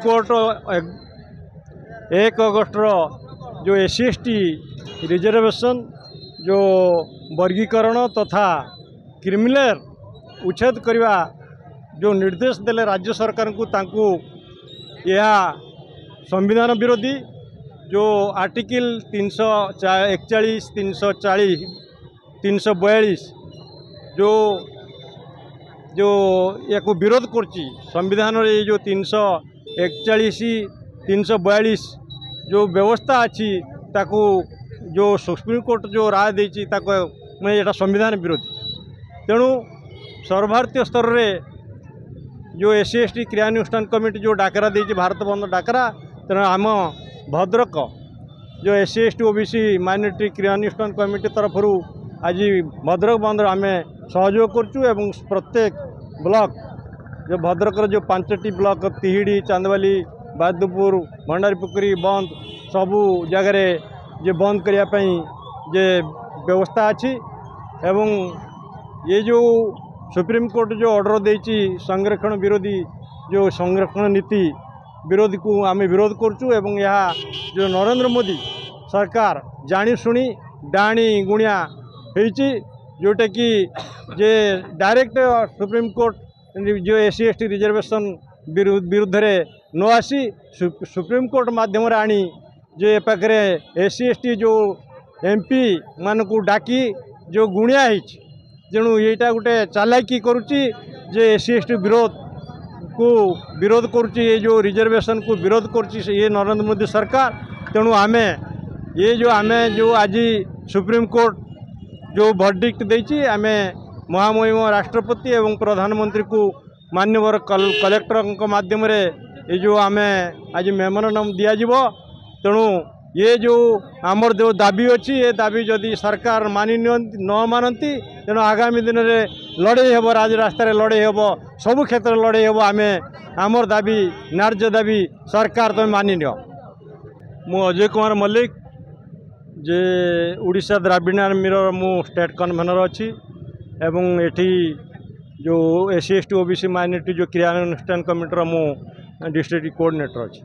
Court 1 अगस्त जो SC/ST reservation जो वर्गीकरण तथा क्रिमिनल उच्छेद करने जो निर्देश देले राज्य सरकार को तांकू यह संविधान विरोधी जो आर्टिकल 341 340 342 जो जो या विरोध करची संविधान रे जो 341 342 जो व्यवस्था अच्छी ताकू जो सुप्रीम कोर्ट जो राय देची ताको मैं ये संविधान विरोधी तेणु सर्वभारतीय स्तर रे जो SC/ST क्रियानुष्ठान कमिटी जो डाकरा देची भारत बंद डाकरा तेणु आम भद्रक जो SC/ST OBC माइनॉरिटी क्रियानुष्ठान कमिटी तरफ आज भद्रक बंद आम सहयोग करचु एवं प्रत्येक ब्लॉक जो भद्रक जो 5टी ब्लॉक तिहिड़ी चांदवाली बादुपुर भंडारीपुखुरी बंद सबू जगार जे बंद करने जे व्यवस्था अच्छी एवं ये जो सुप्रीम कोर्ट जो ऑर्डर देची संरक्षण विरोधी जो संरक्षण नीति विरोधी को आम विरोध करचु एवं यह जो नरेंद्र मोदी सरकार जानी शुणी डाणी गुणिया होईची जोटा कि जे डायरेक्ट सुप्रीम कोर्ट जो SC/ST रिजर्वेशन विरुद्ध रे न आसी सुप्रीम कोर्ट माध्यम आनी जे पाखे SC/ST जो MP मान को डाकी जो गुणिया तेणु यहाँ गोटे चालाकी करुच्ची जे SC/ST विरोध करुच्ची ये जो रिजर्वेशन को विरोध करुच्ची ये नरेंद्र मोदी सरकार तेणु आमे ये जो आज सुप्रीम कोर्ट जो वर्डिक्ट देची आमे महामहिम राष्ट्रपति एवं प्रधानमंत्री को मान्यवर कलेक्टर माध्यम ये जो आमे आज मेमोरेंडम दिया तेणु ये जो आमर जो दाबी अच्छी ये दाबी जदि सरकार मानि न मानती तेणु आगामी दिन में लड़े हेब राज रास्तार लड़े हेब सबु क्षेत्र लड़े हेब आमे आमर दाबी न्याय्य दाबी सरकार तुम मानि नियो। मु अजय कुमार मल्लिक जे उड़ीसा द्राविड़ आर्मीर मु स्टेट कन्वेनर अच्छी एवं एठी जो SC/ST OBC माइनॉरिटी जो क्रियानुष्ठान कमिटीर मु डिस्ट्रिक्ट कोऑर्डिनेटर अच्छी।